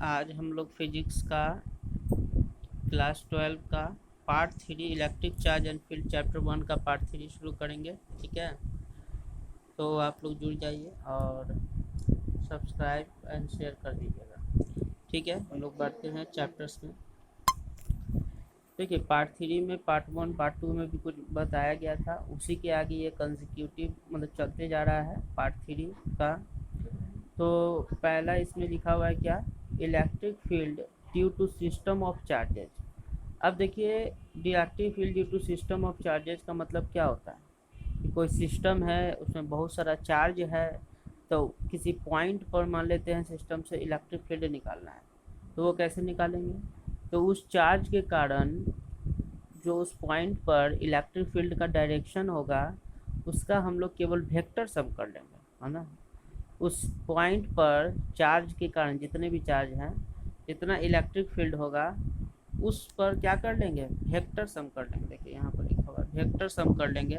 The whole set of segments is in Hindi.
आज हम लोग फिजिक्स का क्लास 12 का part 3 electric charge and field chapter 1 का पार्ट 3 शुरू करेंगे। ठीक है, तो आप लोग जुड़ जाइए और सब्सक्राइब एंड शेयर कर दीजिएगा। ठीक है, हम लोग बढ़ते हैं चैप्टर्स में। देखिए, पार्ट 3 में पार्ट 1 पार्ट 2 में भी कुछ बताया गया था, उसी के आगे ये कंसेक्यूटिव मतलब चलते जा रहा है पार्ट 3 का। तो पहला इसमें लिखा हुआ है क्या, electric field due to system of charges. अब देखिए, electric field due to system of charges का मतलब क्या होता है कि कोई सिस्टम है, उसमें बहुत सारा चार्ज है, तो किसी पॉइंट पर मान लेते हैं सिस्टम से इलेक्ट्रिक फील्ड निकालना है, तो वो कैसे निकालेंगे? तो उस चार्ज के कारण जो उस पॉइंट पर इलेक्ट्रिक फील्ड का डायरेक्शन होगा, उसका हम लोग केवल वेक्टर सम कर लेंगे, है ना। उस पॉइंट पर चार्ज के कारण जितने भी चार्ज हैं, जितना इलेक्ट्रिक फील्ड होगा, उस पर क्या कर लेंगे, वेक्टर सम कर लेंगे। देखिए यहाँ पर लिखा हुआ है वेक्टर सम कर लेंगे।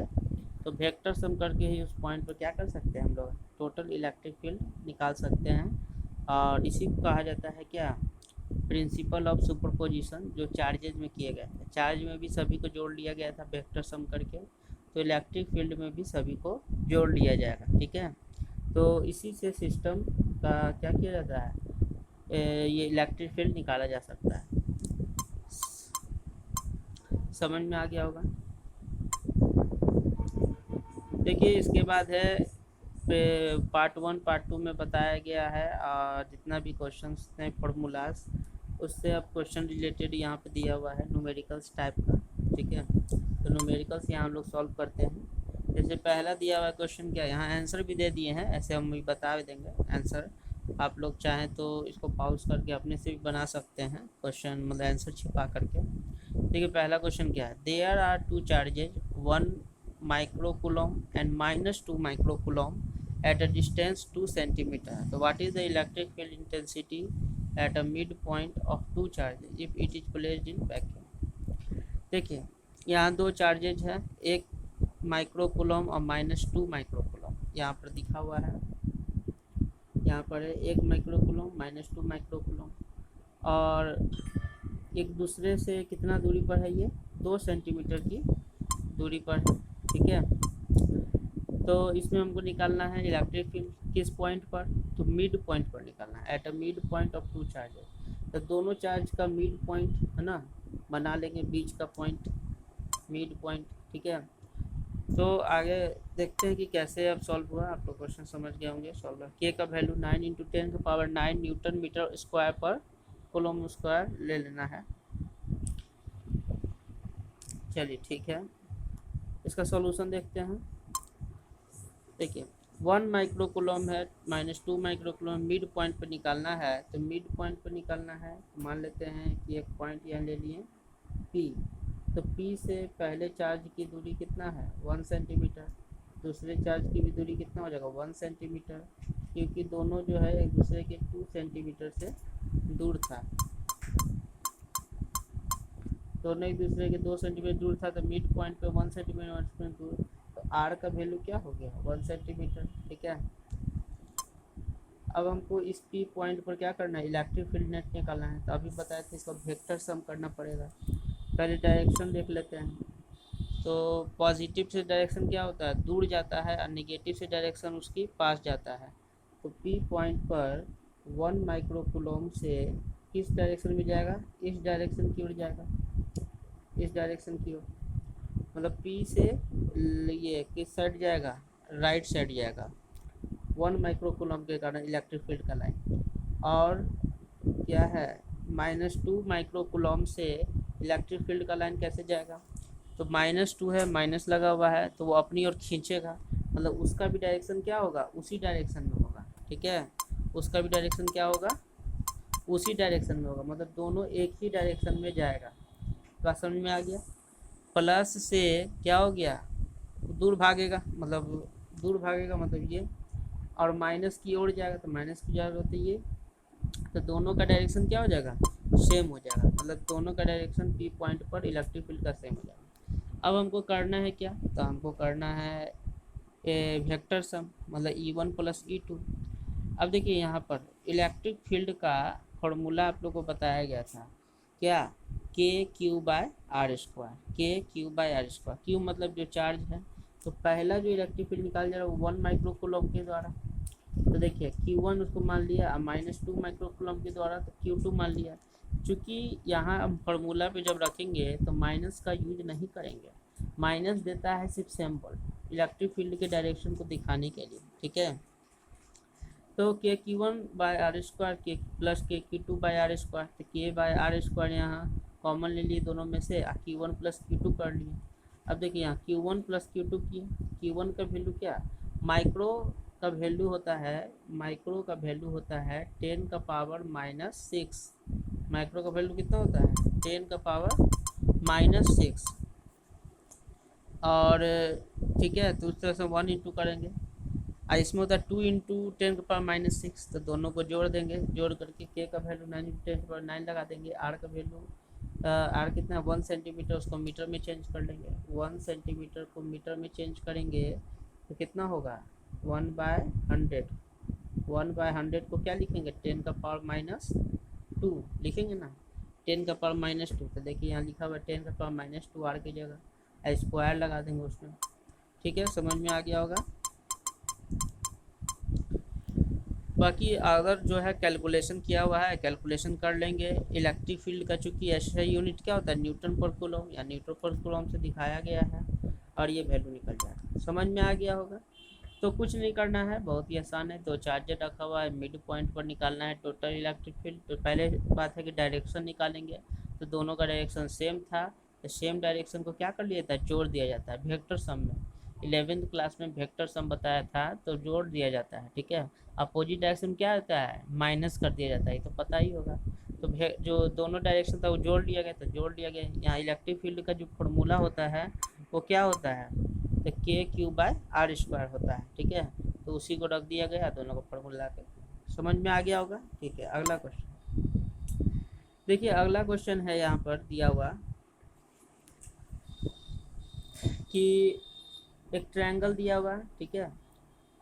तो वेक्टर सम करके ही उस पॉइंट पर क्या कर सकते हैं, हम लोग टोटल इलेक्ट्रिक फील्ड निकाल सकते हैं। और इसी को कहा जाता है क्या, प्रिंसिपल ऑफ सुपरपोजिशन, जो चार्जेज में किए गए थे। चार्ज में भी सभी को जोड़ लिया गया था वेक्टर सम करके, तो इलेक्ट्रिक फील्ड में भी सभी को जोड़ लिया जाएगा। ठीक है, तो इसी से सिस्टम का क्या किया जाता है, ये इलेक्ट्रिक फील्ड निकाला जा सकता है। समझ में आ गया होगा। देखिए, इसके बाद है पार्ट 1 पार्ट 2 में बताया गया है, और जितना भी क्वेश्चंस हैं फॉर्मूलाज, उससे अब क्वेश्चन रिलेटेड यहाँ पे दिया हुआ है न्यूमेरिकल्स टाइप का। ठीक है, तो न्यूमेरिकल्स यहाँ हम लोग सॉल्व करते हैं। जैसे पहला दिया हुआ क्वेश्चन क्या है, यहाँ आंसर भी दे दिए हैं, ऐसे हम भी बता भी देंगे आंसर। आप लोग चाहें तो इसको पॉज करके अपने से भी बना सकते हैं क्वेश्चन, मतलब आंसर छिपा करके। देखिए, पहला क्वेश्चन क्या है, there are two charges 1 microcoulomb and -2 microcoulomb at a distance 2 centimeter. So what is the electric field intensity at a midpoint of two charges if it is placed in vacuum? देखिए, यहाँ दो चार्जेज है, एक माइक्रोकुलम और -2 माइक्रोकुलम यहाँ पर दिखा हुआ है। यहाँ पर है 1 माइक्रोकुलम -2 माइक्रोकुलम, और एक दूसरे से कितना दूरी पर है, ये 2 सेंटीमीटर की दूरी पर है। ठीक है, तो इसमें हमको निकालना है इलेक्ट्रिक फील्ड किस पॉइंट पर, तो मिड पॉइंट पर निकालना है, at a mid point of two charges. तो दोनों चार्ज का मिड पॉइंट है ना, बना लेंगे बीच का पॉइंट, मिड पॉइंट। ठीक है, तो आगे देखते हैं कि कैसे अब सॉल्व हुआ। आप लोग क्वेश्चन समझ गए होंगे सॉल्व। के का वैल्यू 9 × 10⁻⁹ न्यूटन मीटर स्क्वायर पर कूलम स्क्वायर ले लेना है। चलिए ठीक है, इसका सॉल्यूशन देखते हैं। देखिए, 1 माइक्रोकुलम है, -2 माइक्रोकुलम मिड पॉइंट पर निकालना है। तो मिड पॉइंट पर निकालना है, तो मान लेते हैं कि एक पॉइंट यहाँ ले लिए P। तो P से पहले चार्ज की दूरी कितना है, 1 सेंटीमीटर। दूसरे चार्ज की भी दूरी कितना हो जाएगा, 1 सेंटीमीटर, क्योंकि दोनों जो है एक दूसरे के 2 सेंटीमीटर से दूर था। दोनों एक दूसरे के 2 सेंटीमीटर दूर था, तो मिड पॉइंट पे 1 सेंटीमीटर दूर, तो आर का वैल्यू क्या हो गया, 1 सेंटीमीटर। ठीक है, अब हमको इस पी पॉइंट पर क्या करना है, इलेक्ट्रिक फील्ड नेट निकालना है। तो अभी बताए थे इसका वेक्टर सम करना पड़ेगा। पहले डायरेक्शन देख लेते हैं। तो पॉजिटिव से डायरेक्शन क्या होता है, दूर जाता है, और निगेटिव से डायरेक्शन उसकी पास जाता है। तो पी पॉइंट पर 1 माइक्रोकुलम से किस डायरेक्शन में जाएगा, इस डायरेक्शन की ओर जाएगा, इस डायरेक्शन की ओर। मतलब P से ये किस साइड जाएगा, राइट साइड जाएगा, 1 माइक्रोकुलम के कारण इलेक्ट्रिक फील्ड का लाइन। और क्या है, -2 माइक्रोकुलम से इलेक्ट्रिक फील्ड का लाइन कैसे जाएगा, तो -2 है, माइनस लगा हुआ है, तो वो अपनी ओर खींचेगा, मतलब उसका भी डायरेक्शन क्या होगा, उसी डायरेक्शन में होगा। ठीक है, उसका भी डायरेक्शन क्या होगा, उसी डायरेक्शन में होगा, मतलब दोनों एक ही डायरेक्शन में जाएगा। बात समझ में आ गया। प्लस से क्या हो गया, दूर भागेगा, मतलब दूर भागेगा मतलब ये, और माइनस की ओर जाएगा तो माइनस की जाएगा, तो ये, तो दोनों का डायरेक्शन क्या हो जाएगा, सेम हो जाएगा, मतलब दोनों का डायरेक्शन पी पॉइंट पर इलेक्ट्रिक फील्ड का सेम हो जाएगा। अब हमको करना है क्या, तो हमको करना है वेक्टर सम, मतलब E1 + E2। अब देखिए, यहाँ पर इलेक्ट्रिक फील्ड का फॉर्मूला आप लोग को बताया गया था क्या, K Q by R square, K Q by R square, Q मतलब जो चार्ज है, तो पहला जो इलेक्ट्रिक फील्ड निकाल जा रहा है वो 1 माइक्रो कूलम के द्वारा, तो देखिए Q1 उसको मान लिया, अब -2 माइक्रो कूलम के द्वारा तो Q2 मान लिया। चूँकि यहाँ हम फार्मूला पे जब रखेंगे तो माइनस का यूज नहीं करेंगे, माइनस देता है सिर्फ सिंबल इलेक्ट्रिक फील्ड के डायरेक्शन को दिखाने के लिए, ठीक है। तो के Q1 बाय आर स्क्वायर के प्लस के Q2 बाय आर स्क्वायर, तो के बाय आर स्क्वायर यहाँ कॉमन ले लिए दोनों में से, Q1 प्लस Q2 कर लिए। अब देखिए यहाँ Q1 प्लस Q2 किए, Q1 का वैल्यू क्या, माइक्रो का वैल्यू होता है, माइक्रो का वैल्यू होता है 10 का पावर -6, माइक्रो का वैल्यू कितना होता है 10 का पावर -6, और ठीक है, तो उस तरह से 1 इंटू करेंगे, और इसमें होता है 2 इंटू 10 का पावर -6, तो दोनों को जोड़ देंगे, जोड़ करके के का वैल्यू 9 इंटू 10 का पावर 9 लगा देंगे, आर का वैल्यू आर कितना 1 सेंटीमीटर, उसको मीटर में चेंज कर लेंगे, 1 सेंटीमीटर को मीटर में चेंज करेंगे तो कितना होगा 1/100, 1/100 को क्या लिखेंगे 10 का पावर -2 लिखेंगे ना, 10 का पावर -2, तो देखिए यहाँ लिखा हुआ है 10 का पावर -2 आर की जगह स्क्वायर लगा देंगे उसमें, ठीक है, समझ में आ गया होगा। बाकी अगर जो है कैलकुलेशन किया हुआ है, कैलकुलेशन कर लेंगे इलेक्ट्रिक फील्ड का, चूँकि ऐसा यूनिट क्या होता है न्यूटन पर कूलम या न्यूटन पर कूलम से दिखाया गया है, और ये वैल्यू निकल जाएगा, समझ में आ गया होगा। तो कुछ नहीं करना है, बहुत ही आसान है, दो चार्जर रखा हुआ है, मिड पॉइंट पर निकालना है टोटल इलेक्ट्रिक फील्ड। तो पहले बात है कि डायरेक्शन निकालेंगे, तो दोनों का डायरेक्शन सेम था, तो सेम डायरेक्शन को क्या कर लिया था, जोड़ दिया जाता है वेक्टर सम में, 11th क्लास में वेक्टर सम बताया था, तो जोड़ दिया जाता है, ठीक है। अपोजिट डायरेक्शन क्या होता है, माइनस कर दिया जाता है, ये तो पता ही होगा। तो जो दोनों डायरेक्शन था वो जोड़ लिया गया, तो जोड़ लिया गया। यहाँ इलेक्ट्रिक फील्ड का जो फॉर्मूला होता है वो क्या होता है, तो के क्यू बाय आर स्क्वायर होता है, ठीक है। तो उसी को रख दिया गया, दोनों को फॉर्मूला के, समझ में आ गया होगा, ठीक है। अगला क्वेश्चन देखिए, अगला क्वेश्चन है यहाँ पर दिया हुआ कि एक ट्रायंगल दिया हुआ है, ठीक है,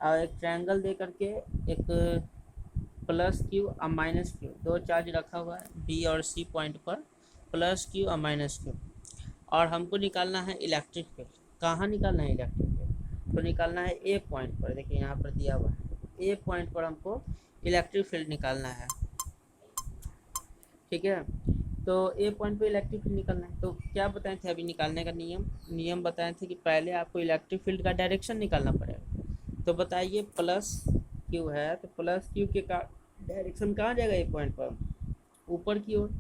और एक ट्रायंगल दे करके एक +Q और -Q दो चार्ज रखा हुआ है B और C पॉइंट पर, +Q और -Q, और हमको निकालना है इलेक्ट्रिक फील्ड। कहाँ निकालना है इलेक्ट्रिक फील्ड, तो निकालना है A पॉइंट पर, देखिए यहाँ पर दिया हुआ है A पॉइंट पर हमको इलेक्ट्रिक फील्ड निकालना है, ठीक है। तो A पॉइंट पे इलेक्ट्रिक फील्ड निकालना है, तो क्या बताए थे अभी निकालने का नियम बताए थे कि पहले आपको इलेक्ट्रिक फील्ड का डायरेक्शन निकालना पड़ेगा। तो बताइए +Q है, तो +Q के का डायरेक्शन कहाँ जाएगा A पॉइंट पर, ऊपर की ओर,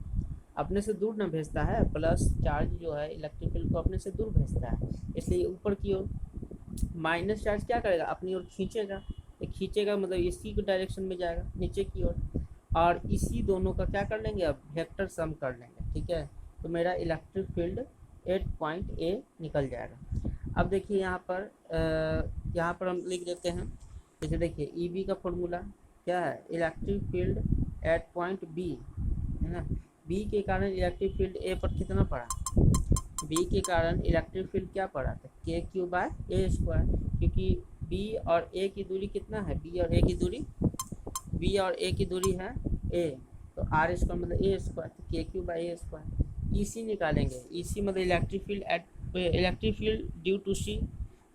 अपने से दूर ना भेजता है, प्लस चार्ज जो है इलेक्ट्रिक फील्ड को अपने से दूर भेजता है, इसलिए ऊपर की ओर। माइनस चार्ज क्या करेगा, अपनी ओर खींचेगा, तो खींचेगा मतलब इसी के डायरेक्शन में जाएगा नीचे की ओर, और इसी दोनों का क्या कर लेंगे, अब वेक्टर सम कर लेंगे, ठीक है। तो मेरा इलेक्ट्रिक फील्ड 8 पॉइंट A निकल जाएगा। अब देखिए यहाँ पर हम लिख देते हैं, जैसे देखिए EB का फॉर्मूला क्या है, electric field at point B है ना, B के कारण इलेक्ट्रिक फील्ड A पर कितना पड़ा, B के कारण इलेक्ट्रिक फील्ड क्या पड़ा था KQ बाय A स्क्वायर, क्योंकि B और A की दूरी कितना है, B और A की दूरी है A, तो R स्क्वायर मतलब A स्क्वायर, तो KQ by A square. EC निकालेंगे, EC मतलब electric field due to C,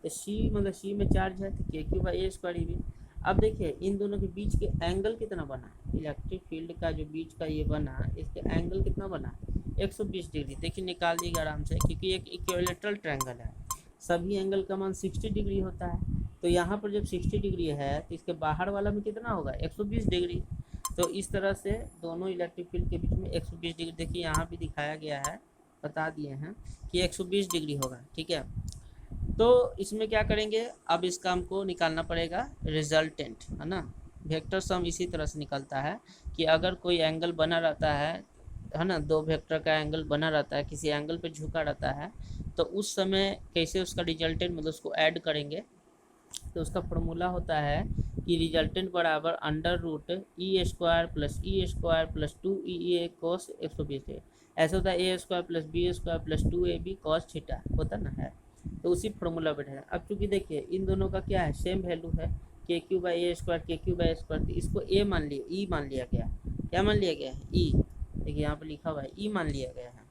तो C मतलब C में चार्ज है, तो KQ by A square EB। अब देखिए इन दोनों के बीच के एंगल कितना बना, इलेक्ट्रिक फील्ड का जो बीच का ये बना, इसके एंगल कितना बना 120 डिग्री। देखिए निकाल लीजिए आराम से, क्योंकि एक इक्विलैटरल ट्रायंगल है, सभी एंगल का मान 60 डिग्री होता है। तो यहाँ पर जब 60 डिग्री है तो इसके बाहर वाला में कितना होगा 120 डिग्री। तो इस तरह से दोनों इलेक्ट्रिक फील्ड के बीच में 120 डिग्री, देखिए यहाँ भी दिखाया गया है, बता दिए हैं कि 120 डिग्री होगा, ठीक है। तो इसमें क्या करेंगे, अब इसका हमको निकालना पड़ेगा रिजल्टेंट, है ना। वेक्टर सम इसी तरह से निकलता है कि अगर कोई एंगल बना रहता है ना, दो वेक्टर का एंगल बना रहता है, किसी एंगल पे झुका रहता है, तो उस समय कैसे उसका रिजल्टेंट मतलब उसको ऐड करेंगे, तो उसका फॉर्मूला होता है कि रिजल्टेंट बराबर √E² + E² + 2EA cos 120, ऐसा होता है A² + B² + 2AB cos theta होता ना है, तो उसी फॉर्मूला पर है। अब चूंकि देखिए इन दोनों का क्या है, सेम वैल्यू है KQ by A square KQ by A square, तो इसको A मान लिया, E मान लिया गया, क्या मान लिया गया है, ई। देखिए यहाँ पर लिखा हुआ है ई मान लिया गया है।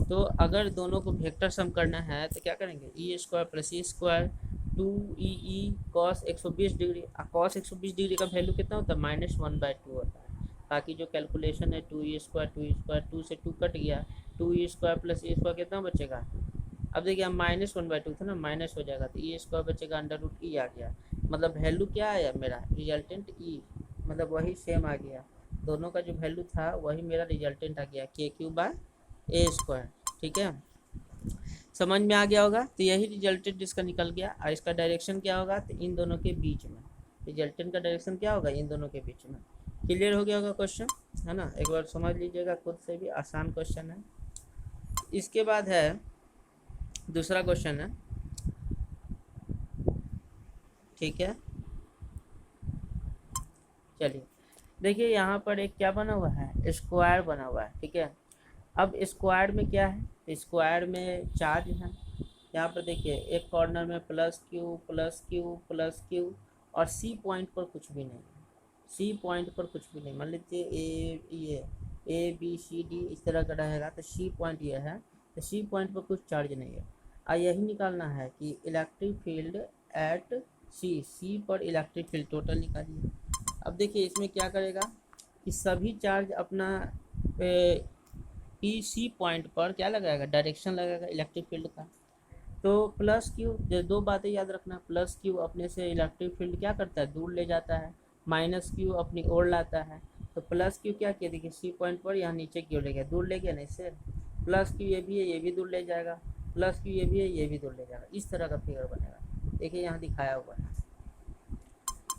तो अगर दोनों को वेक्टर सम करना है तो क्या करेंगे, E square plus E square 2 E cos 120 degree. Cos 120 degree का वैल्यू कितना होता है, -1/2 होता है। बाकी जो कैलकुलेशन है 2 टू से 2 कट गया, 2 ई स्क्वायर प्लस ई स्क्वायर कितना बचेगा। अब देखिए -1/2 था ना, माइनस हो जाएगा तो ई स्क्वायर बचेगा, √e आ गया। मतलब वैल्यू क्या आया मेरा, रिजल्टेंट ई, मतलब वही सेम आ गया। दोनों का जो वैल्यू था वही मेरा रिजल्टेंट आ गया, k3/a²। ठीक है, समझ में आ गया होगा। तो यही रिजल्टेंट इसका निकल गया। और इसका डायरेक्शन क्या होगा, तो इन दोनों के बीच में, रिजल्टेंट का डायरेक्शन क्या होगा, इन दोनों के बीच में। क्लियर हो गया होगा क्वेश्चन, है ना। एक बार समझ लीजिएगा खुद से भी, आसान क्वेश्चन है। इसके बाद है दूसरा क्वेश्चन है, ठीक है। चलिए देखिए यहाँ पर एक क्या बना हुआ है, स्क्वायर बना हुआ है, ठीक है। अब स्क्वायर में क्या है, स्क्वायर में चार्ज है। यहाँ पर देखिए एक कॉर्नर में +q +q और सी पॉइंट पर कुछ भी नहीं है। सी पॉइंट पर कुछ भी नहीं, मान लीजिए ये A B C D इस तरह का रहेगा, तो सी पॉइंट ये है, तो सी पॉइंट पर कुछ चार्ज नहीं है। और यही निकालना है कि इलेक्ट्रिक फील्ड एट सी पर इलेक्ट्रिक फील्ड टोटल निकालिए। अब देखिए इसमें क्या करेगा कि सभी चार्ज अपना पी सी पॉइंट पर क्या लगाएगा, डायरेक्शन लगाएगा इलेक्ट्रिक फील्ड का। तो +q, जो दो बातें याद रखना, +q अपने से इलेक्ट्रिक फील्ड क्या करता है, दूर ले जाता है, -q अपनी ओर लाता है। तो +q क्या किया, देखिए सी पॉइंट पर यहाँ नीचे क्यों ले गया, दूर ले गया ना इससे। +q ये भी है, ये भी दूर ले जाएगा, +q ये भी है, ये भी दूर ले जाएगा। इस तरह का फिगर बनेगा। देखिए यहाँ दिखाया हुआ है,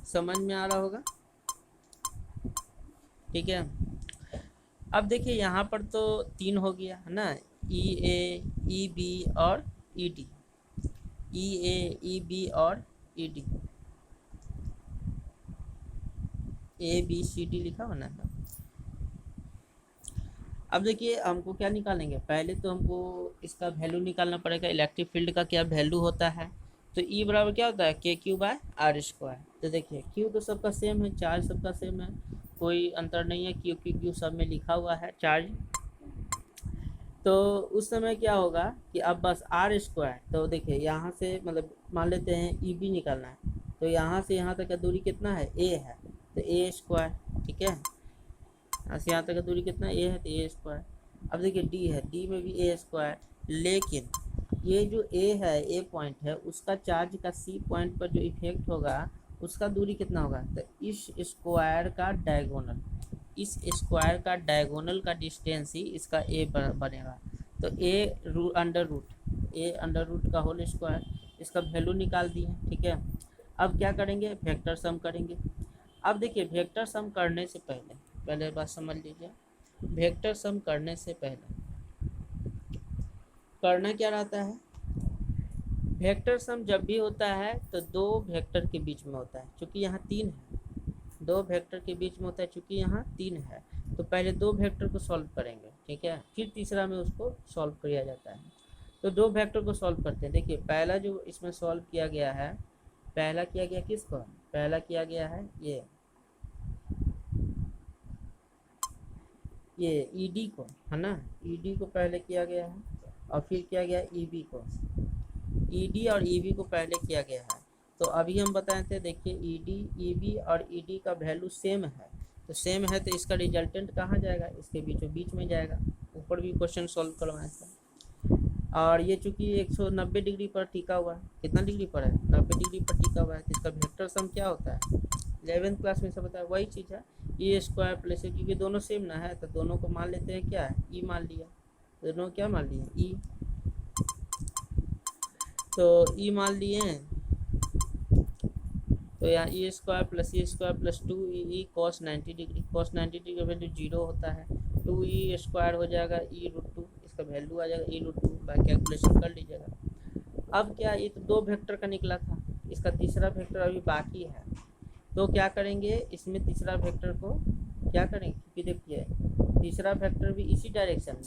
समझ में आ रहा होगा, ठीक है। अब देखिए यहाँ पर तो 3 हो गया है ना, EA EB और ED, EA EB और ED, ABCD लिखा हुआ ना। अब देखिए हमको क्या निकालेंगे, पहले तो हमको इसका वैल्यू निकालना पड़ेगा, इलेक्ट्रिक फील्ड का क्या वैल्यू होता है। तो E बराबर क्या होता है, KQ/R²। तो देखिए Q तो सबका सेम है, चार्ज सबका सेम है, कोई अंतर नहीं है, Q सब में लिखा हुआ है चार्ज। तो उस समय क्या होगा कि अब बस R², तो देखिए यहाँ से मतलब मान लेते हैं EB निकालना है, तो यहाँ से यहाँ तक का दूरी कितना है, A है, तो A², ठीक है। यहाँ से यहाँ तक का दूरी कितना A है, तो A²। अब देखिए D है, D में भी A², लेकिन ये जो A है, A पॉइंट है, उसका चार्ज का C पॉइंट पर जो इफेक्ट होगा उसका दूरी कितना होगा, तो इस स्क्वायर का डायगोनल, इस स्क्वायर का डायगोनल का डिस्टेंस ही इसका A बनेगा। तो A अंडर रूट का होल स्क्वायर, इसका वैल्यू निकाल दिए, ठीक है। अब क्या करेंगे, वेक्टर सम करेंगे। अब देखिए वेक्टर सम करने से पहले बात समझ लीजिए, वेक्टर सम करने से पहले करना क्या रहता है, वेक्टर सम जब भी होता है तो दो वेक्टर के बीच में होता है, क्योंकि यहाँ 3 है, दो वेक्टर के बीच में होता है, क्योंकि यहाँ 3 है। तो पहले दो वेक्टर को सॉल्व करेंगे, ठीक है, फिर तीसरा में उसको सॉल्व किया जाता है। तो दो वेक्टर को सॉल्व करते हैं। देखिए पहला जो इसमें सॉल्व किया गया है, पहला किया गया किसको, पहला किया गया है ये ED को, है ना, ED को पहले किया गया है, और फिर किया गया EB को, ED और EB को पहले किया गया है। तो अभी हम बताए थे, देखिए ED EB और ED का वैल्यू सेम है, तो सेम है तो इसका रिजल्टेंट कहाँ जाएगा, इसके बीचों बीच में जाएगा। ऊपर भी क्वेश्चन सॉल्व करवाया था। और ये चूँकि 190 डिग्री पर टिका हुआ है, कितना डिग्री पर है, 90 डिग्री पर टिका हुआ है, तो इसका वेक्टर सम क्या होता है, 11th क्लास में से बताया, वही चीज़ है, E² प्लस, क्योंकि दोनों सेम ना है तो दोनों को मान लेते हैं क्या है, E मान लिया, दोनों क्या मान लिए, E। तो E मान लिए, तो यहाँ E² plus 2E cos 90 degree, cos 90 degree value 0 होता है, 2E² हो जाएगा E√2, इसका वैल्यू आ जाएगा E√2, बाय कैलकुलेशन कर लीजिएगा। अब क्या, ये तो दो वेक्टर का निकला था, इसका तीसरा वेक्टर अभी बाकी है। तो क्या करेंगे, इसमें तीसरा वेक्टर को क्या करेंगे, क्योंकि देखिए तीसरा वेक्टर भी इसी डायरेक्शन में,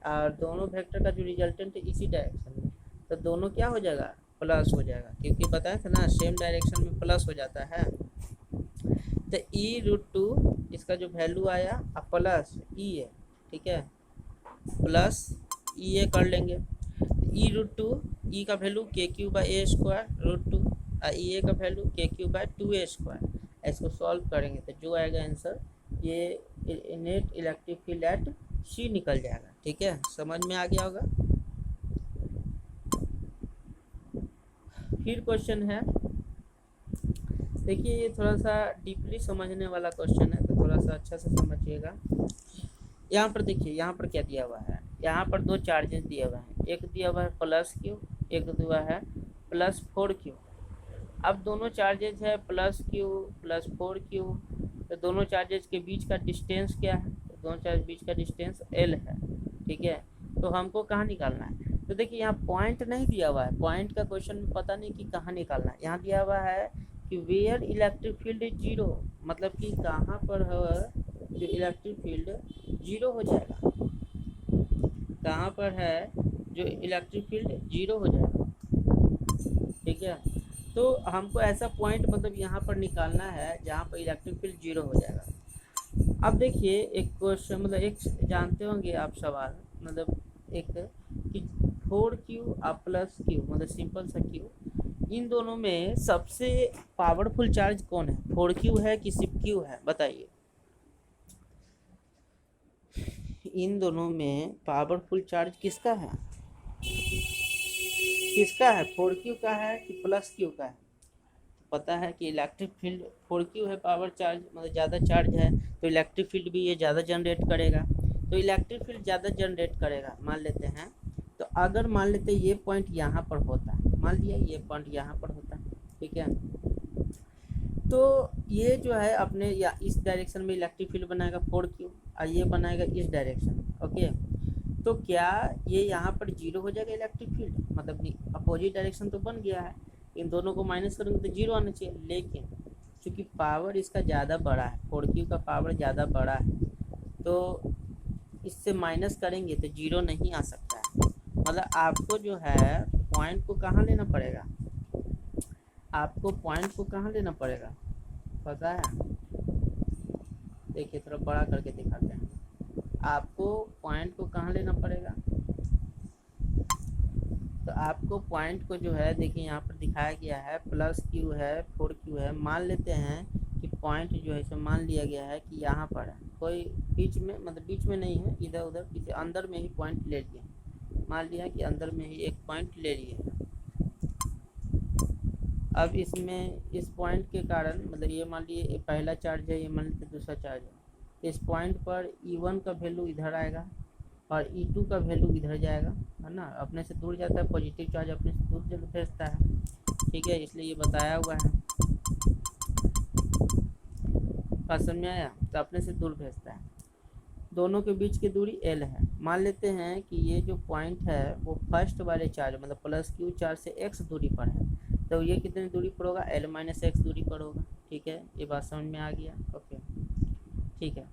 और दोनों वेक्टर का जो रिजल्टेंट है इसी डायरेक्शन में, तो दोनों क्या हो जाएगा, प्लस हो जाएगा, क्योंकि बताया था ना सेम डायरेक्शन में प्लस हो जाता है। तो e√2 इसका जो वैल्यू आया प्लस ई है, ठीक है, प्लस ई ए कर लेंगे। e√2 ई का वैल्यू k³/a² ई ए का वैल्यू k³/2a²। इसको सॉल्व करेंगे तो जो आएगा आंसर ये नेट इलेक्ट्रिक फील्ड एट सी निकल जाएगा। ठीक है, समझ में आ गया होगा। फिर क्वेश्चन है, देखिए ये थोड़ा सा डीपली समझने वाला क्वेश्चन है, तो थोड़ा सा अच्छा से समझिएगा। यहाँ पर देखिए, यहाँ पर क्या दिया हुआ है, यहाँ पर दो चार्जेस दिए हुए हैं, एक दिया हुआ है +q, एक दिया हुआ है +4q। अब दोनों चार्जेज है +q +4q, तो दोनों चार्जेज के बीच का डिस्टेंस क्या है, तो दोनों चार्ज बीच का डिस्टेंस l है। ठीक है, तो हमको कहाँ निकालना है, तो देखिए यहाँ पॉइंट नहीं दिया हुआ है, पॉइंट का क्वेश्चन में पता नहीं कि कहाँ निकालना है। यहाँ दिया हुआ है कि वेयर इलेक्ट्रिक फील्ड इज 0, मतलब कि कहाँ पर है जो इलेक्ट्रिक फील्ड 0 हो जाएगा, कहाँ पर है जो इलेक्ट्रिक फील्ड 0 हो जाएगा। ठीक है, तो हमको ऐसा पॉइंट मतलब यहाँ पर निकालना है जहाँ पर इलेक्ट्रिक फील्ड 0 हो जाएगा। अब देखिए एक क्वेश्चन, मतलब एक जानते होंगे आप सवाल, मतलब एक कि 4q +q, मतलब सिंपल सा q, इन दोनों में सबसे पावरफुल चार्ज कौन है, 4q है कि सिर्फ q है, बताइए। इन दोनों में पावरफुल चार्ज किसका है, किसका है, 4q का है कि +q का है। पता है कि इलेक्ट्रिक फील्ड 4q है पावर चार्ज, मतलब ज़्यादा चार्ज है, तो इलेक्ट्रिक फील्ड भी ये ज़्यादा जनरेट करेगा। तो इलेक्ट्रिक फील्ड ज़्यादा जनरेट करेगा मान लेते हैं, तो अगर मान लेते ये पॉइंट यहाँ पर होता है, मान लिया ये पॉइंट यहाँ पर होता है, ठीक है, तो ये जो है अपने या इस डायरेक्शन में इलेक्ट्रिक फील्ड बनाएगा 4q, और ये बनाएगा इस डायरेक्शन। ओके, तो क्या ये यहाँ पर 0 हो जाएगा इलेक्ट्रिक फील्ड, मतलब अपोजिट डायरेक्शन तो बन गया है, इन दोनों को माइनस करेंगे तो 0 आना चाहिए, लेकिन चूँकि पावर इसका ज़्यादा बड़ा है, 4q का पावर ज़्यादा बड़ा है, तो इससे माइनस करेंगे तो 0 नहीं आ सकता है। मतलब आपको जो है पॉइंट को कहाँ लेना पड़ेगा, आपको पॉइंट को कहाँ लेना पड़ेगा पता है, देखिए थोड़ा बड़ा करके दिखाते हैं, आपको पॉइंट को कहाँ लेना पड़ेगा, तो आपको पॉइंट को जो है देखिए यहाँ पर दिखाया गया है +q है 4q है, मान लेते हैं कि पॉइंट जो है इसे मान लिया गया है कि यहाँ पर है, कोई बीच में, मतलब बीच में नहीं है, इधर उधर किसी अंदर में ही पॉइंट ले लिए, मान लिया कि अंदर में ही एक पॉइंट ले लिए। अब इसमें इस पॉइंट के कारण, मतलब ये मान लिए पहला चार्ज है, ये मान लीजिए दूसरा चार्ज है, तो इस पॉइंट पर E1 का वैल्यू इधर आएगा और E2 का वैल्यू इधर जाएगा, है ना, अपने से दूर जाता है, पॉजिटिव चार्ज अपने से दूर जब भेजता है। ठीक है, इसलिए ये बताया हुआ है, बात समझ में आया, तो अपने से दूर भेजता है। दोनों के बीच की दूरी l है। मान लेते हैं कि ये जो पॉइंट है वो फर्स्ट वाले चार्ज मतलब +q चार्ज से x दूरी पर है, तो ये कितनी दूरी पर होगा, l - x दूरी पर होगा। ठीक है, ये बात समझ में आ गया। ओके, ठीक है।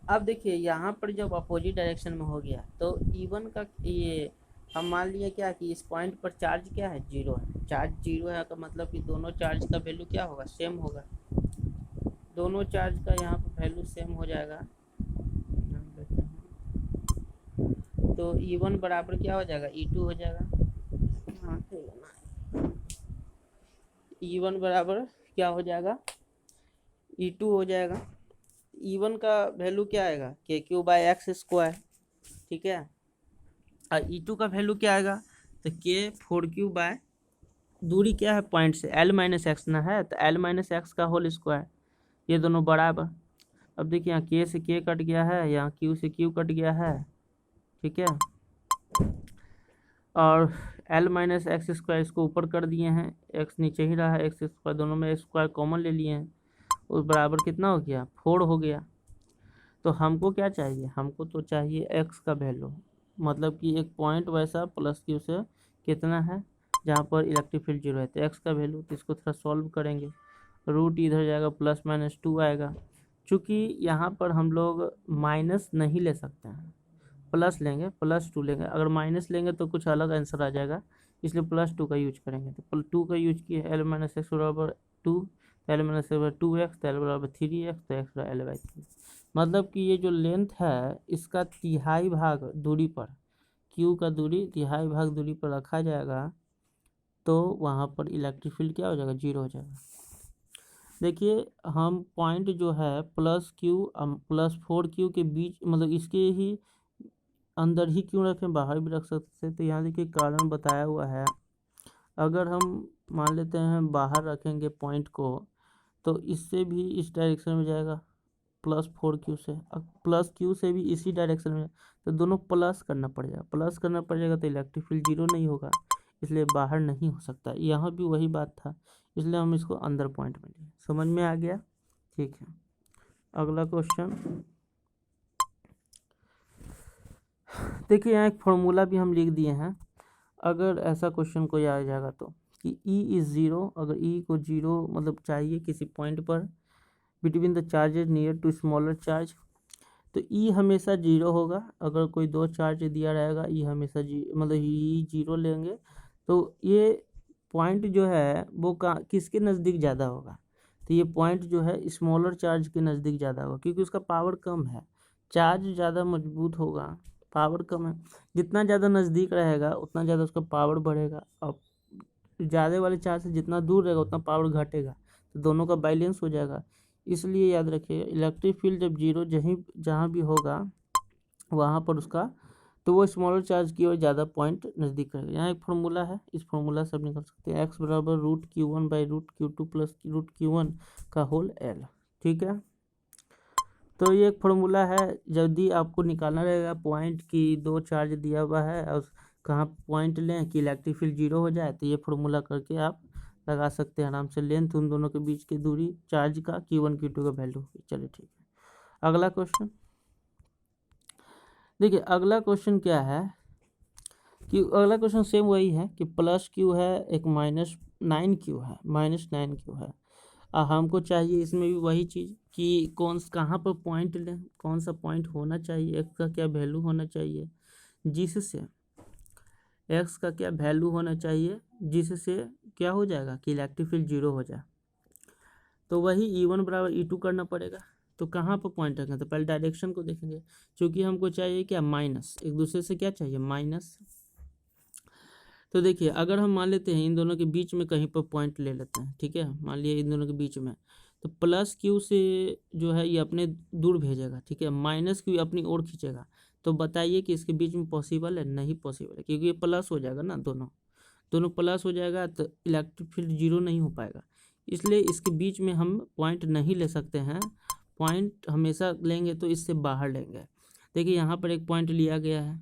अब देखिए यहाँ पर जब अपोजिट डायरेक्शन में हो गया तो E1 का ये हम मान लिया क्या कि इस पॉइंट पर चार्ज क्या है, 0 है, चार्ज 0 है का मतलब कि दोनों चार्ज का वैल्यू क्या होगा, सेम होगा, दोनों चार्ज का यहाँ पर वैल्यू सेम हो जाएगा। तो E1 बराबर क्या हो जाएगा, E2 हो जाएगा। हाँ ठीक है ना, E1 बराबर क्या हो जाएगा, E2 हो जाएगा। E1 का वैल्यू क्या आएगा, k³/x²। ठीक है, और E2 का वैल्यू क्या आएगा, तो k4q/ दूरी क्या है पॉइंट से, l - x ना है, तो l - x का होल स्क्वायर, ये दोनों बराबर। अब देखिए यहाँ k से k कट गया है, यहाँ q से q कट गया है। ठीक है, और l - x² इसको ऊपर कर दिए हैं, x नीचे ही रहा है, x², दोनों में स्क्वायर कॉमन ले लिए हैं, उस बराबर कितना हो गया, 4 हो गया। तो हमको क्या चाहिए, हमको तो चाहिए x का वैल्यू, मतलब कि एक पॉइंट वैसा +q से कितना है जहाँ पर इलेक्ट्रिक फील्ड 0 है, तो x का वैल्यू, तो इसको थोड़ा सॉल्व करेंगे, रूट इधर जाएगा, +-2 आएगा। चूँकि यहाँ पर हम लोग माइनस नहीं ले सकते हैं, प्लस लेंगे, +2 लेंगे, अगर माइनस लेंगे तो कुछ अलग आंसर आ जाएगा, इसलिए +2 का यूज करेंगे। तो 2 का यूज किया, l - x बराबर 2, तो एल माइनस 2x, तो एल बराबर 3x, तो x बराबर L/3। मतलब कि ये जो लेंथ है इसका तिहाई भाग दूरी पर, क्यू का दूरी तिहाई भाग दूरी पर रखा जाएगा तो वहाँ पर इलेक्ट्रिक फील्ड क्या हो जाएगा, 0 हो जाएगा। देखिए हम पॉइंट जो है +4Q के बीच, मतलब इसके ही अंदर ही क्यों रखें, बाहर भी रख सकते थे। तो यहाँ देखिए कारण बताया हुआ है, अगर हम मान लेते हैं बाहर रखेंगे पॉइंट को तो इससे भी इस डायरेक्शन में जाएगा +4Q से, अब +Q से भी इसी डायरेक्शन में, तो दोनों प्लस करना पड़ जाएगा तो इलेक्ट्रिक फील्ड 0 नहीं होगा, इसलिए बाहर नहीं हो सकता। यहाँ भी वही बात था, इसलिए हम इसको अंदर पॉइंट में लिए। समझ में आ गया, ठीक है। अगला क्वेश्चन देखिए, यहाँ एक फॉर्मूला भी हम लिख दिए हैं, अगर ऐसा क्वेश्चन कोई आ जाएगा तो, कि E इज़ 0, अगर E को 0 मतलब चाहिए किसी पॉइंट पर between the charges near to smaller charge, तो E हमेशा 0 होगा। अगर कोई दो चार्ज दिया रहेगा E हमेशा मतलब E 0 लेंगे, तो ये पॉइंट जो है वो किसके नज़दीक ज़्यादा होगा, तो ये पॉइंट जो है स्मॉलर चार्ज के नज़दीक ज़्यादा होगा, क्योंकि उसका पावर कम है, चार्ज ज़्यादा मजबूत होगा, पावर कम है। जितना ज़्यादा नज़दीक रहेगा उतना ज़्यादा उसका पावर बढ़ेगा, और ज़्यादा वाले चार्ज से जितना दूर रहेगा उतना पावर घटेगा, तो दोनों का बैलेंस हो जाएगा। इसलिए याद रखिए इलेक्ट्रिक फील्ड जब 0 जहाँ भी होगा वहाँ पर उसका, तो वो स्मॉलर चार्ज की ओर ज़्यादा पॉइंट नज़दीक करेगा। यहाँ एक फार्मूला है, इस फार्मूला से आप निकल सकते हैं, x बराबर √Q1/√Q2 प्लस √Q1 का होल L, ठीक है। तो ये एक फार्मूला है, यदि आपको निकालना रहेगा पॉइंट की दो चार्ज दिया हुआ है और कहाँ पॉइंट लें कि इलेक्ट्रिक फील्ड 0 हो जाए, तो ये फार्मूला करके आप लगा सकते हैं आराम से, लेंथ उन दोनों के बीच की दूरी चार्ज का Q1 Q2 का वैल्यू। चलिए ठीक है, अगला क्वेश्चन देखिए। अगला क्वेश्चन क्या है कि अगला क्वेश्चन सेम वही है कि +Q है, एक -9Q है, -9Q है। हमको चाहिए इसमें भी वही चीज़ कि कहाँ पर पॉइंट लें, कौन सा पॉइंट होना चाहिए, एक्स का क्या वैल्यू होना चाहिए जिससे क्या हो जाएगा कि इलेक्ट्रिक फील्ड 0 हो जाए। तो वही E1 बराबर E2 करना पड़ेगा। तो कहाँ पर पॉइंट रखें, तो पहले डायरेक्शन को देखेंगे, क्योंकि हमको चाहिए क्या, माइनस, एक दूसरे से क्या चाहिए, माइनस। तो देखिए अगर हम मान लेते हैं इन दोनों के बीच में कहीं पर पॉइंट ले लेते हैं, ठीक है, मान लिया इन दोनों के बीच में, तो +Q से जो है ये अपने दूर भेजेगा, ठीक है, -Q अपनी ओर खींचेगा। तो बताइए कि इसके बीच में पॉसिबल है, नहीं पॉसिबल है, क्योंकि ये प्लस हो जाएगा ना, दोनों प्लस हो जाएगा, तो इलेक्ट्रिक फील्ड 0 नहीं हो पाएगा। इसलिए इसके बीच में हम पॉइंट नहीं ले सकते हैं, पॉइंट हमेशा लेंगे तो इससे बाहर लेंगे। देखिए यहाँ पर एक पॉइंट लिया गया है,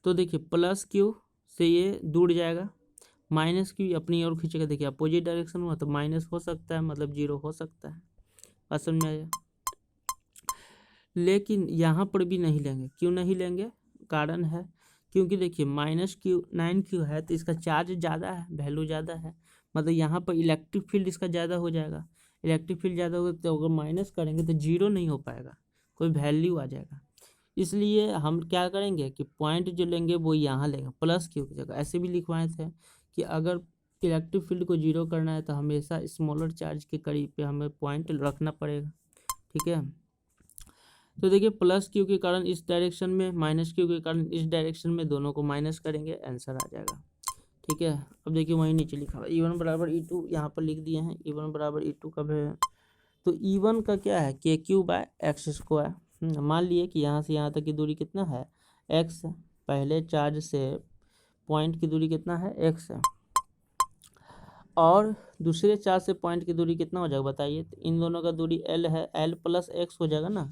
तो देखिए +Q से ये दूर जाएगा, -Q अपनी ओर खींचेगा, देखिए अपोजिट डायरेक्शन हुआ तो माइनस हो सकता है, मतलब 0 हो सकता है, बात समझ में आया। लेकिन यहाँ पर भी नहीं लेंगे, क्यों नहीं लेंगे, कारण है, क्योंकि देखिए -9Q है तो इसका चार्ज ज़्यादा है, वैल्यू ज़्यादा है, मतलब यहाँ पर इलेक्ट्रिक फील्ड इसका ज़्यादा हो जाएगा। इलेक्ट्रिक फील्ड ज़्यादा होगा तो अगर माइनस करेंगे तो 0 नहीं हो पाएगा, कोई वैल्यू आ जाएगा। इसलिए हम क्या करेंगे कि पॉइंट जो लेंगे वो यहाँ लेंगे +Q की जगह। ऐसे भी लिखवाए थे कि अगर इलेक्ट्रिक फील्ड को 0 करना है तो हमेशा स्मॉलर चार्ज के करीब पे हमें पॉइंट रखना पड़ेगा, ठीक है। तो देखिए +Q के कारण इस डायरेक्शन में, -Q के कारण इस डायरेक्शन में, दोनों को माइनस करेंगे, आंसर आ जाएगा, ठीक है। अब देखिए वहीं नीचे लिखा हुआ E1 बराबर E2 यहाँ पर लिख दिए हैं, E1 बराबर E2 कब है, तो E1 का क्या है, KQ/x²। मान लिए कि यहाँ से यहाँ तक की दूरी कितना है, x है, पहले चार्ज से पॉइंट की दूरी कितना है, x है, और दूसरे चार्ज से पॉइंट की दूरी कितना हो जाएगा बताइए, तो इन दोनों का दूरी L है, L + x हो जाएगा ना,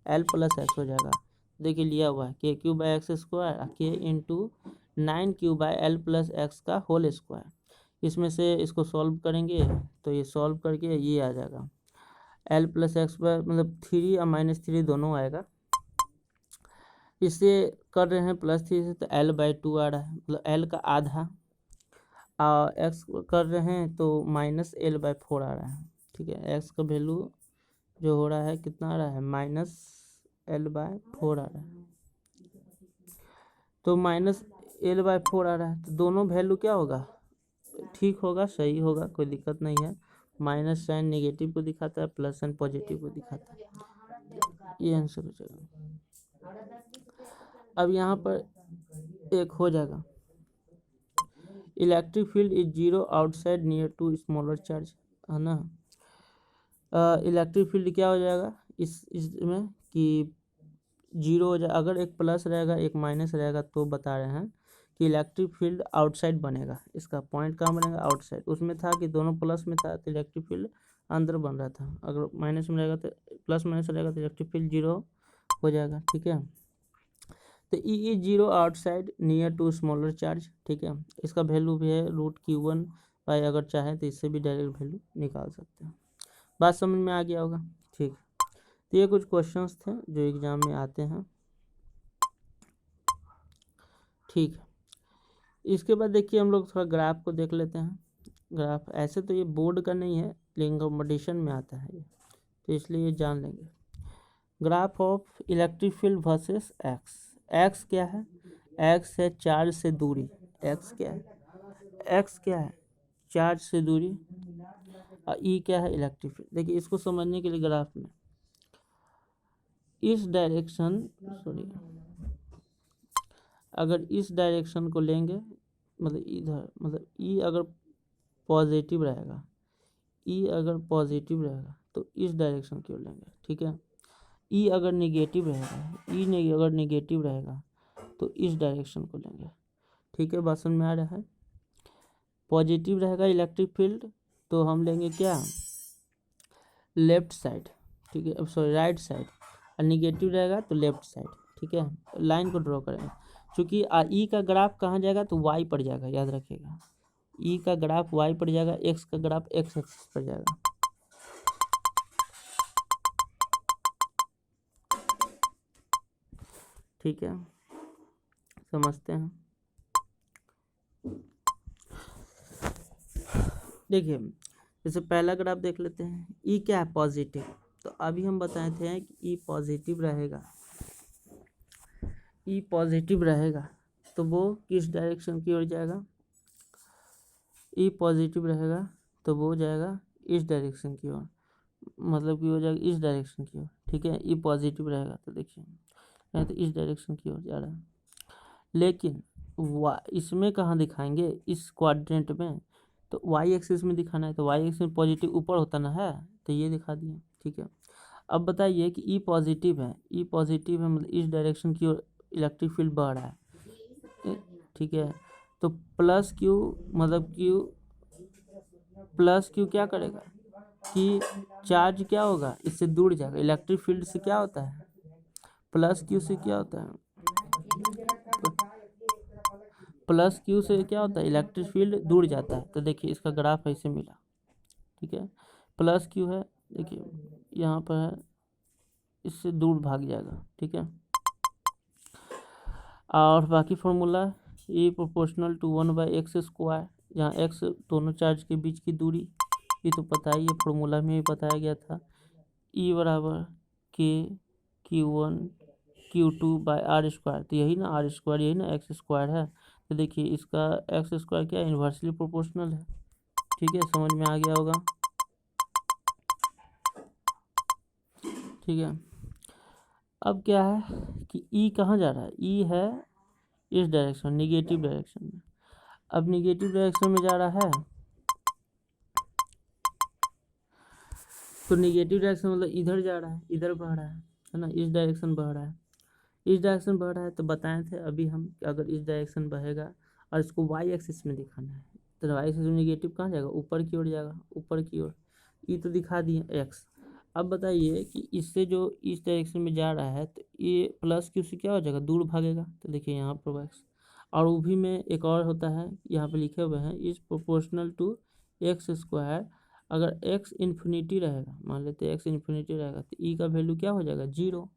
L + x हो जाएगा। देखिए लिया हुआ है KQ/x², K × 9Q/L + x का होल स्क्वायर। इसमें से इसको सॉल्व करेंगे तो ये सॉल्व करके ये आ जाएगा L + x मतलब 3 और -3 दोनों आएगा। इससे कर रहे हैं +3 से तो L/2 आ रहा है, मतलब L का आधा, और x कर रहे हैं तो -L/4 आ रहा है, ठीक है। x का वैल्यू जो हो रहा है कितना आ रहा है, -L/4 आ रहा है, तो -L/4 आ रहा है, तो दोनों वैल्यू क्या होगा, ठीक होगा, सही होगा, कोई दिक्कत नहीं है, माइनस साइन नेगेटिव को दिखाता है, प्लस साइन पॉजिटिव को दिखाता है। ये आंसर हो जाएगा। अब यहाँ पर एक हो जाएगा, electric field is zero outside near to smaller charge, है ना। इलेक्ट्रिक फील्ड क्या हो जाएगा इसमें कि जीरो हो जाए, अगर एक प्लस रहेगा एक माइनस रहेगा तो बता रहे हैं कि इलेक्ट्रिक फील्ड आउटसाइड बनेगा। इसका पॉइंट कहाँ बनेगा, आउटसाइड। उसमें था कि दोनों प्लस में था तो इलेक्ट्रिक फील्ड अंदर बन रहा था, अगर माइनस में रहेगा तो प्लस माइनस रहेगा तो इलेक्ट्रिक फील्ड जीरो हो जाएगा, ठीक है। तो E is zero outside near to smaller charge, ठीक है। इसका वैल्यू भी है √Q1 बाई, अगर चाहे तो इससे भी डायरेक्ट वैल्यू निकाल सकते हैं। बात समझ में आ गया होगा, ठीक। तो ये कुछ क्वेश्चंस थे जो एग्जाम में आते हैं, ठीक है। इसके बाद देखिए हम लोग थोड़ा ग्राफ को देख लेते हैं। ग्राफ ऐसे तो ये बोर्ड का नहीं है लेकिन कंपटीशन में आता है ये, तो इसलिए ये जान लेंगे। Graph of electric field versus x. X क्या है, एक्स है चार्ज से दूरी। एक्स क्या है, एक्स क्या है, चार्ज से दूरी। और ई क्या है, इलेक्ट्रिक फील्ड। देखिए इसको समझने के लिए ग्राफ में इस डायरेक्शन, सॉरी, अगर इस डायरेक्शन को लेंगे मतलब इधर, मतलब ई अगर पॉजिटिव रहेगा, ई अगर पॉजिटिव रहेगा तो इस डायरेक्शन की ओर लेंगे, ठीक है। ई अगर निगेटिव रहेगा, ई अगर निगेटिव रहेगा तो इस डायरेक्शन को लेंगे, ठीक है। बात समझ में आ रहा है। पॉजिटिव रहेगा इलेक्ट्रिक फील्ड तो हम लेंगे क्या, लेफ्ट साइड, ठीक है, अब सॉरी राइट साइड। और निगेटिव रहेगा तो लेफ्ट साइड, ठीक है। लाइन को ड्रॉ करेंगे, क्योंकि ई का ग्राफ कहाँ जाएगा तो वाई पर जाएगा, याद रखिएगा। ई का ग्राफ वाई पर जाएगा, एक्स का ग्राफ एक्स एक्सिस पर जाएगा, ठीक है। समझते हैं। देखिए जैसे पहला ग्राफ देख लेते हैं, ई क्या है, पॉजिटिव। तो अभी हम बताए थे कि ई पॉजिटिव रहेगा, ई पॉजिटिव रहेगा तो वो किस डायरेक्शन की ओर जाएगा, ई पॉजिटिव रहेगा तो वो जाएगा इस डायरेक्शन की ओर, मतलब कि हो जाएगा इस डायरेक्शन की ओर, ठीक है। ई पॉजिटिव रहेगा तो देखिए तो इस डायरेक्शन की ओर जा रहा है। लेकिन इसमें कहाँ दिखाएंगे, इस क्वाड्रेंट में, तो वाई एक्सिस में दिखाना है, तो वाई एक्सिस में पॉजिटिव ऊपर होता ना है, तो ये दिखा दिए, ठीक है। अब बताइए कि ई पॉजिटिव है, ई पॉजिटिव है मतलब इस डायरेक्शन की ओर इलेक्ट्रिक फील्ड बढ़ रहा है, ठीक है। तो प्लस क्यू, मतलब क्यू प्लस क्यू क्या करेगा कि चार्ज क्या होगा, इससे दूर जाएगा। इलेक्ट्रिक फील्ड से क्या होता है, प्लस क्यू से क्या होता है, प्लस क्यू से क्या होता है, इलेक्ट्रिक फील्ड दूर जाता है। तो देखिए इसका ग्राफ ऐसे मिला, ठीक है। प्लस क्यू है, देखिए यहाँ पर है, इससे दूर भाग जाएगा, ठीक है। और बाकी formula E proportional to 1/x², जहाँ x दोनों चार्ज के बीच की दूरी, ये तो पता ही है, फॉर्मूला में भी बताया गया था। ई बराबर K Q1 Q2/r², तो यही ना r², यही ना x² है। तो देखिए इसका x² क्या इन्वर्सली प्रोपोर्शनल है, ठीक है। समझ में आ गया होगा, ठीक है। अब क्या है कि ई कहाँ जा रहा है, ई है इस डायरेक्शन, निगेटिव डायरेक्शन में। अब निगेटिव डायरेक्शन में जा रहा है तो निगेटिव डायरेक्शन मतलब इधर जा रहा है, इधर बढ़ रहा है ना, इस डायरेक्शन बढ़ रहा है, इस डायरेक्शन बढ़ रहा है। तो बताए थे अभी हम कि अगर इस डायरेक्शन बढ़ेगा और इसको वाई एक्सिस में दिखाना है, तो वाई एक्सिस में निगेटिव कहाँ जाएगा, ऊपर की ओर जाएगा, ऊपर की ओर। ई तो दिखा दिए एक्स। अब बताइए कि इससे जो इस डायरेक्शन में जा रहा है तो ये प्लस क्यू से क्या हो जाएगा, दूर भागेगा। तो देखिए यहाँ पर एक्स, और वो भी में एक और होता है, यहाँ पे लिखे हुए हैं इज प्रोपोर्शनल टू x²। अगर x इन्फिनिटी रहेगा, मान लेते हैं x इन्फिनिटी रहेगा, तो ई का वैल्यू क्या हो जाएगा, 0।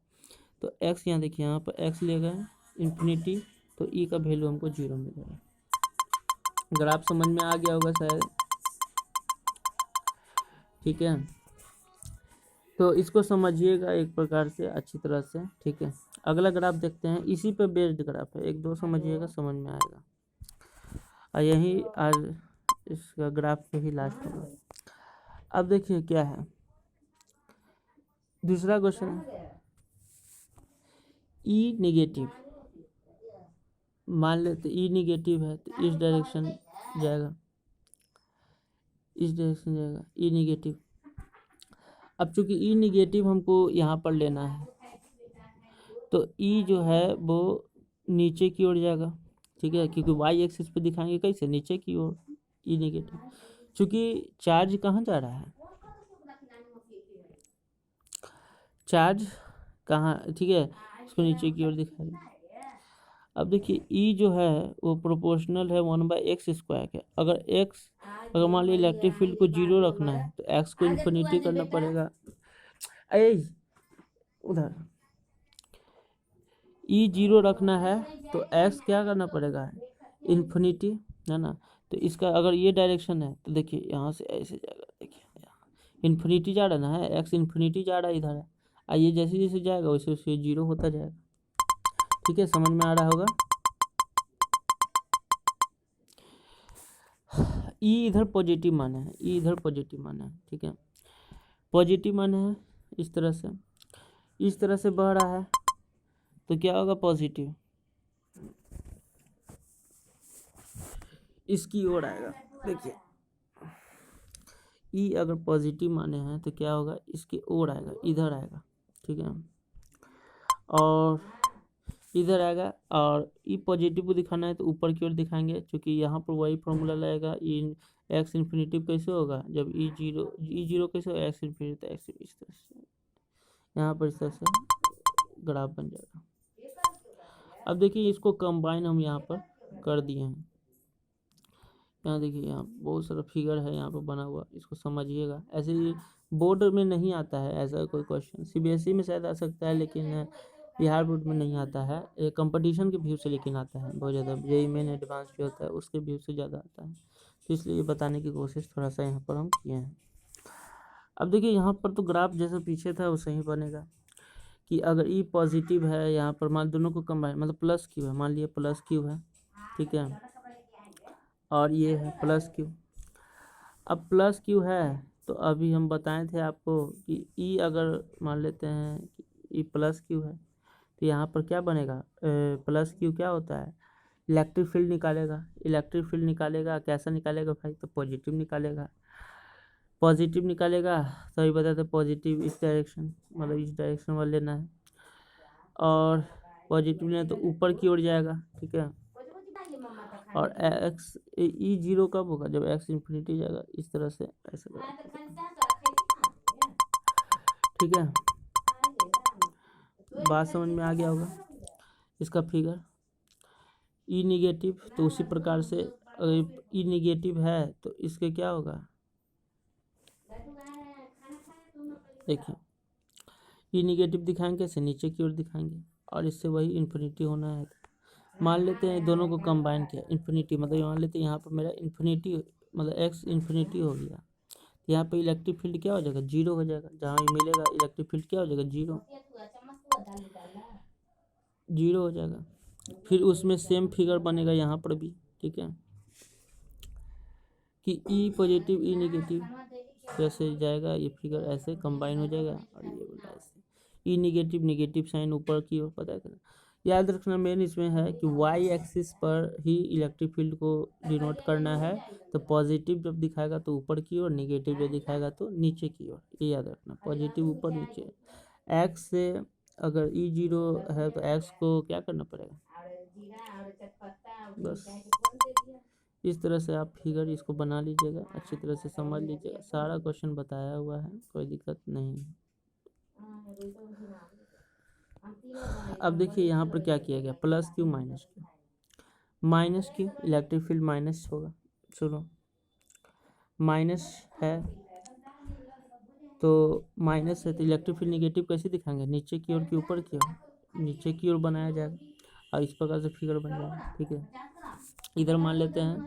तो x यहाँ देखिए, यहाँ पर x ले गए इन्फिनिटी, तो ई का वैल्यू हमको 0 मिलेगा। ग्राफ समझ में आ गया होगा शायद, ठीक है। तो इसको समझिएगा एक प्रकार से अच्छी तरह से, ठीक है। अगला ग्राफ देखते हैं, इसी पे बेस्ड ग्राफ है, एक दो समझिएगा, समझ में आएगा। और यही आज इसका ग्राफ पे ही लास्ट होगा। अब देखिए क्या है, दूसरा क्वेश्चन है ई निगेटिव, मान लेते ई निगेटिव है तो इस डायरेक्शन जाएगा, इस डायरेक्शन जाएगा ई निगेटिव। अब चूंकि ई निगेटिव हमको यहाँ पर लेना है तो ई जो है वो नीचे की ओर जाएगा, ठीक है, क्योंकि वाई एक्सिस पे दिखाएंगे कैसे, नीचे की ओर ई निगेटिव। चूंकि चार्ज कहाँ जा रहा है, चार्ज कहाँ, ठीक है, इसको नीचे की ओर दिखाएगा। अब देखिए ई जो है वो प्रोपोर्शनल है 1/x² के। अगर मान लीजिए इलेक्ट्रिक फील्ड को 0 रखना है तो x को इन्फिनिटी करना पड़ेगा। अरे उधर ई 0 रखना है तो x क्या करना पड़ेगा, इन्फिनिटी, है ना। तो इसका अगर ये डायरेक्शन है तो देखिए यहाँ से ऐसे जाएगा, देखिए इन्फिनिटी जा रहा है ना, x इन्फिनिटी जा रहा है इधर है, ये जैसे जैसे जाएगा वैसे वैसे 0 होता जाएगा। ठीक है, समझ में आ रहा होगा। ई इधर पॉजिटिव माना है, ई इधर पॉजिटिव माना है, ठीक है, पॉजिटिव माना है। इस तरह से बह रहा है तो क्या होगा, पॉजिटिव इसकी ओर आएगा। देखिए ई अगर पॉजिटिव माने हैं तो क्या होगा, इसकी ओर आएगा, इधर आएगा, ठीक है, और इधर आएगा। और ई पॉजिटिव को दिखाना है तो ऊपर की ओर दिखाएंगे, क्योंकि यहाँ पर वही फॉर्मूला लगेगा, ई एक्स इन्फिनिटिव कैसे होगा जब ई जीरो कैसे होगा, एक्स इन्फिनिटी, तो एक्स इस तरह से यहाँ पर इस तरह से ग्राफ बन जाएगा। अब देखिए इसको कंबाइन हम यहाँ पर कर दिए हैं। यहाँ देखिए यहाँ बहुत सारा फिगर है यहाँ पर बना हुआ, इसको समझिएगा। ऐसे ही बोर्ड में नहीं आता है ऐसा कोई क्वेश्चन, सीबीएसई में शायद आ सकता है लेकिन बिहार बोर्ड में नहीं आता है। एक कंपटीशन के व्यू से लेकिन आता है बहुत ज़्यादा, जेईई मेन एडवांस जो होता है उसके व्यू से ज़्यादा आता है, तो इसलिए बताने की कोशिश थोड़ा सा यहाँ पर हम किए हैं। अब देखिए यहाँ पर तो ग्राफ जैसा पीछे था वैसे ही बनेगा, कि अगर ई पॉजिटिव है, यहाँ पर मान दोनों को कंबाइन मतलब प्लस क्यू है, मान लिया प्लस क्यू है, ठीक है, और ये है प्लस क्यू। अब प्लस क्यू है तो अभी हम बताए थे आपको कि ई अगर मान लेते हैं कि ई प्लस क्यू है तो यहाँ पर क्या बनेगा, प्लस क्यू क्या होता है, इलेक्ट्रिक फील्ड निकालेगा। इलेक्ट्रिक फील्ड निकालेगा, कैसा निकालेगा भाई, तो पॉजिटिव निकालेगा। पॉजिटिव निकालेगा तो अभी बताते पॉजिटिव इस डायरेक्शन, मतलब इस डायरेक्शन में लेना है, और पॉजिटिव लेना तो ऊपर की ओर जाएगा, ठीक है। और एक्स ई 0 कब होगा, जब एक्स इन्फिनिटी जाएगा, इस तरह से ऐसे, ठीक है, बात समझ में आ गया होगा। इसका फिगर ई निगेटिव, तो उसी प्रकार से अगर ई निगेटिव है तो इसके क्या होगा, देखिए ई निगेटिव दिखाएंगे कैसे, नीचे की ओर दिखाएंगे, और इससे वही इन्फिनिटी होना है। मान लेते हैं दोनों को कंबाइन किया, इन्फिनिटी मतलब मान लेते हैं यहाँ पर मेरा इन्फिनिटी मतलब एक्स इन्फिनिटी हो गया, यहाँ पे इलेक्ट्रिक फील्ड क्या हो जाएगा, 0 हो जाएगा, जहाँ मिलेगा इलेक्ट्रिक फील्ड क्या हो जाएगा, 0 हो जाएगा। फिर उसमें सेम फिगर बनेगा यहाँ पर भी, ठीक है, कि ई पॉजिटिव ई निगेटिव कैसे जाएगा, ये फिगर ऐसे कंबाइन हो जाएगा, और ये बोला ऐसे ई निगेटिव निगेटिव साइन ऊपर की ओर, पता है। याद रखना मेन इसमें है कि वाई एक्सिस पर ही इलेक्ट्रिक फील्ड को डिनोट करना है, तो पॉजिटिव जब दिखाएगा तो ऊपर की ओर, निगेटिव जब दिखाएगा तो नीचे की ओर, ये याद रखना, पॉजिटिव ऊपर नीचे। एक्स से अगर ई 0 है तो एक्स को क्या करना पड़ेगा, बस इस तरह से आप फिगर इसको बना लीजिएगा, अच्छी तरह से समझ लीजिएगा। सारा क्वेश्चन बताया हुआ है, कोई दिक्कत नहीं है। अब देखिए यहाँ पर क्या किया गया, plus Q minus Q electric field minus होगा। सुनो, माइनस है तो माइनस है तो इलेक्ट्रिक फील्ड निगेटिव कैसे दिखाएंगे, नीचे की ओर कि ऊपर की ओर, नीचे की ओर बनाया जाएगा, और इस प्रकार से फिगर बन जाएगा, ठीक है। इधर मान लेते हैं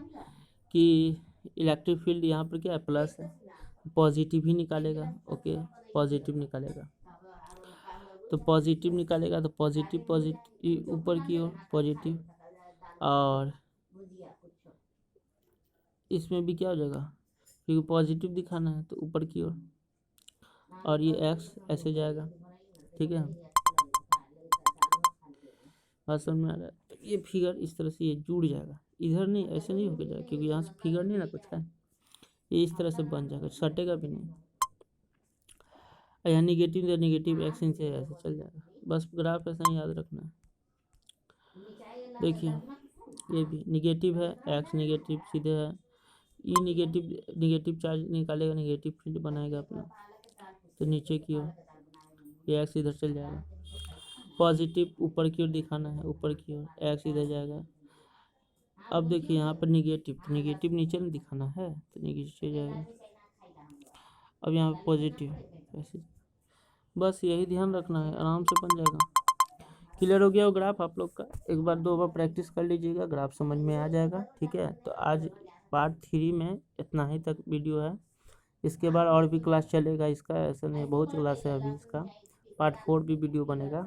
कि इलेक्ट्रिक फील्ड यहाँ पर क्या है, प्लस है, पॉजिटिव ही निकालेगा, ओके, पॉजिटिव निकालेगा, तो पॉजिटिव निकालेगा तो पॉजिटिव ऊपर की ओर पॉजिटिव, और इसमें भी क्या हो जाएगा, क्योंकि पॉजिटिव दिखाना है तो ऊपर की ओर, और ये एक्स ऐसे जाएगा, ठीक है। बात समझ में आ रहा है? तो ये फिगर इस तरह से ये जुड़ जाएगा, इधर नहीं, ऐसे नहीं होकर जाएगा, क्योंकि यहाँ से फिगर नहीं ना कुछ है, ये इस तरह से बन जाएगा, सटेगा भी नहीं। यहाँ निगेटिव या निगेटिव एक्स से ऐसे चल जाएगा, बस ग्राफ ऐसा ही याद रखना है। देखिए ये भी निगेटिव है, एक्स निगेटिव सीधे है, ई निगेटिव, निगेटिव चार्ज निकालेगा, निगेटिव फील्ड बनाएगा अपना, तो नीचे की ओर ये एक्स इधर चल जाएगा। पॉजिटिव ऊपर की ओर दिखाना है, ऊपर की ओर एक्स इधर जाएगा। अब देखिए यहाँ पर निगेटिव, तो निगेटिव नीचे में दिखाना है तो नीचे जाएगा। अब यहाँ पर पॉजिटिव ऐसे, बस यही ध्यान रखना है, आराम से बन जाएगा। क्लियर हो गया वो ग्राफ आप लोग का? एक बार 2 बार प्रैक्टिस कर लीजिएगा, ग्राफ समझ में आ जाएगा, ठीक है। तो आज पार्ट 3 में इतना ही तक वीडियो है, इसके बाद और भी क्लास चलेगा इसका, ऐसा नहीं बहुत क्लास है अभी इसका। पार्ट 4 भी वीडियो बनेगा,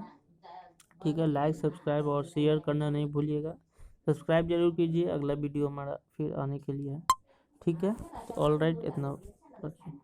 ठीक है। लाइक सब्सक्राइब और शेयर करना नहीं भूलिएगा, सब्सक्राइब जरूर कीजिए, अगला वीडियो हमारा फिर आने के लिए है, ठीक है। तो ऑल राइट, इतना रखिए।